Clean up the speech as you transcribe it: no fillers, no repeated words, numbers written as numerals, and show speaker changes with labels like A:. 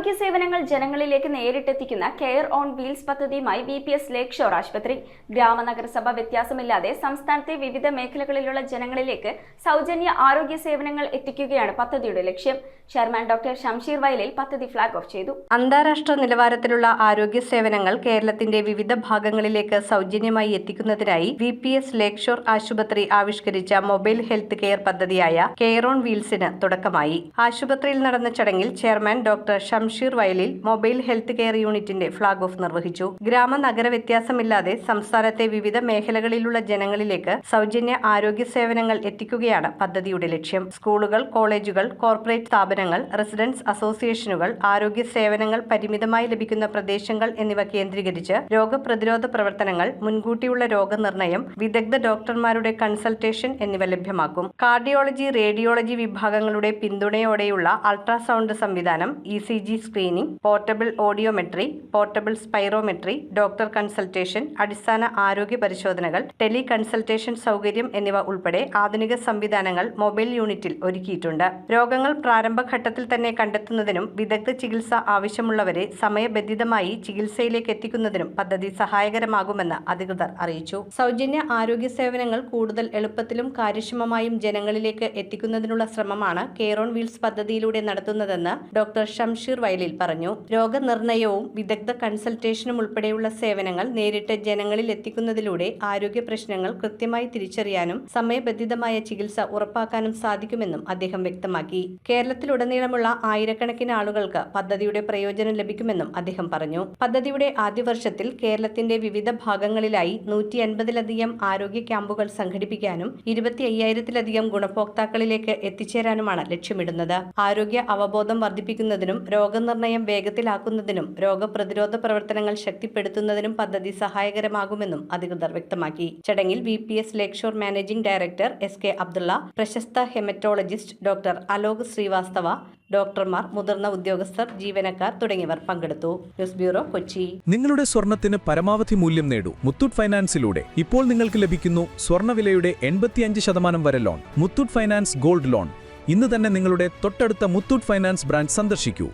A: ആരോഗ്യ സേവനങ്ങൾ ജനങ്ങളിലേക്ക് നേരിട്ടെത്തിക്കുന്ന കെയർ ഓൺ വീൽസ് പദ്ധതിയുമായി VPS ലേക്ക് ഷോർ ആശുപത്രി. ഗ്രാമനഗരസഭ വ്യത്യാസമില്ലാതെ സംസ്ഥാനത്തെ വിവിധ മേഖലകളിലുള്ള ജനങ്ങളിലേക്ക് സൗജന്യ ആരോഗ്യ സേവനങ്ങൾ എത്തിക്കുകയാണ് പദ്ധതിയുടെ ലക്ഷ്യം. ചെയർമാൻ ഡോക്ടർ ഷംഷീർ വയലിൽ പദ്ധതി ഫ്ലാഗ് ഓഫ് ചെയ്തു.
B: അന്താരാഷ്ട്ര നിലവാരത്തിലുള്ള ആരോഗ്യ സേവനങ്ങൾ കേരളത്തിന്റെ വിവിധ ഭാഗങ്ങളിലേക്ക് സൗജന്യമായി എത്തിക്കുന്നതിനായി VPS ലേക്ക് ഷോർ ആശുപത്രി ആവിഷ്കരിച്ച മൊബൈൽ ഹെൽത്ത് കെയർ പദ്ധതിയായ കെയർ ഓൺ വീൽസിന് തുടക്കമായി. ആശുപത്രിയിൽ നടന്ന ചടങ്ങിൽ ചെയർമാൻ ഡോക്ടർ ഷംഷീർ വയലിൽ മൊബൈൽ ഹെൽത്ത് കെയർ യൂണിറ്റിന്റെ ഫ്ളാഗ് ഓഫ് നിർവഹിച്ചു. ഗ്രാമ നഗര വ്യത്യാസമില്ലാതെ സംസ്ഥാനത്തെ വിവിധ മേഖലകളിലുള്ള ജനങ്ങളിലേക്ക് സൗജന്യ ആരോഗ്യ സേവനങ്ങൾ എത്തിക്കുകയാണ് പദ്ധതിയുടെ ലക്ഷ്യം. സ്കൂളുകൾ, കോളേജുകൾ, കോർപ്പറേറ്റ് സ്ഥാപനങ്ങൾ, റെസിഡൻസ് അസോസിയേഷനുകൾ, ആരോഗ്യ സേവനങ്ങൾ പരിമിതമായി ലഭിക്കുന്ന പ്രദേശങ്ങൾ എന്നിവ കേന്ദ്രീകരിച്ച് രോഗപ്രതിരോധ പ്രവർത്തനങ്ങൾ, മുൻകൂട്ടിയുള്ള രോഗനിർണയം, വിദഗ്ധ ഡോക്ടർമാരുടെ കൺസൾട്ടേഷൻ എന്നിവ ലഭ്യമാക്കും. കാർഡിയോളജി, റേഡിയോളജി വിഭാഗങ്ങളുടെ പിന്തുണയോടെയുള്ള അൾട്രാസൗണ്ട് സംവിധാനം, ECG screening, portable audiometry, portable spirometry, doctor consultation, അടിസ്ഥാന ആരോഗ്യ പരിശോധനകൾ, ടെലി കൺസൾട്ടേഷൻ സൗകര്യം എന്നിവ ഉൾപ്പെടെ ആധുനിക സംവിധാനങ്ങൾ മൊബൈൽ യൂണിറ്റിൽ ഒരുക്കിയിട്ടുണ്ട്. രോഗങ്ങൾ പ്രാരംഭഘട്ടത്തിൽ തന്നെ കണ്ടെത്തുന്നതിനും വിദഗ്ധ ചികിത്സ ആവശ്യമുള്ളവരെ സമയബന്ധിതമായി ചികിത്സയിലേക്ക് എത്തിക്കുന്നതിനും പദ്ധതി സഹായകരമാകുമെന്ന് അധികൃതർ അറിയിച്ചു. സൗജന്യ ആരോഗ്യ സേവനങ്ങൾ കൂടുതൽ എളുപ്പത്തിലും കാര്യക്ഷമമായും ജനങ്ങളിലേക്ക് എത്തിക്കുന്നതിനുള്ള ശ്രമമാണ് കെയർ ഓൺ വീൽസ് പദ്ധതിയിലൂടെ നടത്തുന്നതെന്ന് ഡോക്ടർ ഷംഷീർ വയലിൽ പറഞ്ഞു. രോഗനിർണയവും വിദഗ്ധ കൺസൾട്ടേഷനും ഉൾപ്പെടെയുള്ള സേവനങ്ങൾ നേരിട്ട് ജനങ്ങളിൽ എത്തിക്കുന്നതിലൂടെ ആരോഗ്യ പ്രശ്നങ്ങൾ കൃത്യമായി തിരിച്ചറിയാനും സമയബന്ധിതമായ ചികിത്സ ഉറപ്പാക്കാനും സാധിക്കുമെന്നും അദ്ദേഹം വ്യക്തമാക്കി. കേരളത്തിലുടനീളമുള്ള ആയിരക്കണക്കിന് ആളുകൾക്ക് പദ്ധതിയുടെ പ്രയോജനം ലഭിക്കുമെന്നും അദ്ദേഹം പറഞ്ഞു. പദ്ധതിയുടെ ആദ്യ വർഷത്തിൽ കേരളത്തിന്റെ വിവിധ ഭാഗങ്ങളിലായി 150ലധികം ആരോഗ്യ ക്യാമ്പുകൾ സംഘടിപ്പിക്കാനും 25,000-ലധികം ഗുണഭോക്താക്കളിലേക്ക് എത്തിച്ചേരാനുമാണ് ലക്ഷ്യമിടുന്നത്. ആരോഗ്യ അവബോധം വർദ്ധിപ്പിക്കുന്നതിനും രോഗനിർണയം വേഗത്തിലാക്കുന്നതിനും രോഗപ്രതിരോധ പ്രവർത്തനങ്ങൾ ശക്തിപ്പെടുത്തുന്നതിനും പദ്ധതി സഹായകരമാകുമെന്നും അധികൃതർ വ്യക്തമാക്കി. ചടങ്ങിൽ VPS Lakeshore managing director SK Abdullah, പ്രശസ്ത ഹെമറ്റോളജിസ്റ്റ് ഡോക്ടർ അലോക് ശ്രീവാസ്തവ, ഡോക്ടർമാർ, മുതിർന്ന ഉദ്യോഗസ്ഥർ, ജീവനക്കാർ തുടങ്ങിയവർ പങ്കെടുത്തു. News bureau, Kochi.
C: നിങ്ങളുടെ സ്വർണത്തിന് പരമാവധി മൂല്യം നേടൂ മുത്തൂറ്റ് ഫൈനാൻസിലൂടെ. ഇപ്പോൾ നിങ്ങൾക്ക് ലഭിക്കുന്നു സ്വർണ്ണവിലയുടെ 85% വരെ loan. Muthoot finance gold loan. ഇന്ന് തന്നെ നിങ്ങളുടെ തൊട്ടടുത്ത മുത്തൂറ്റ് ഫൈനാൻസ് ബ്രാഞ്ച് സന്ദർശിക്കൂ.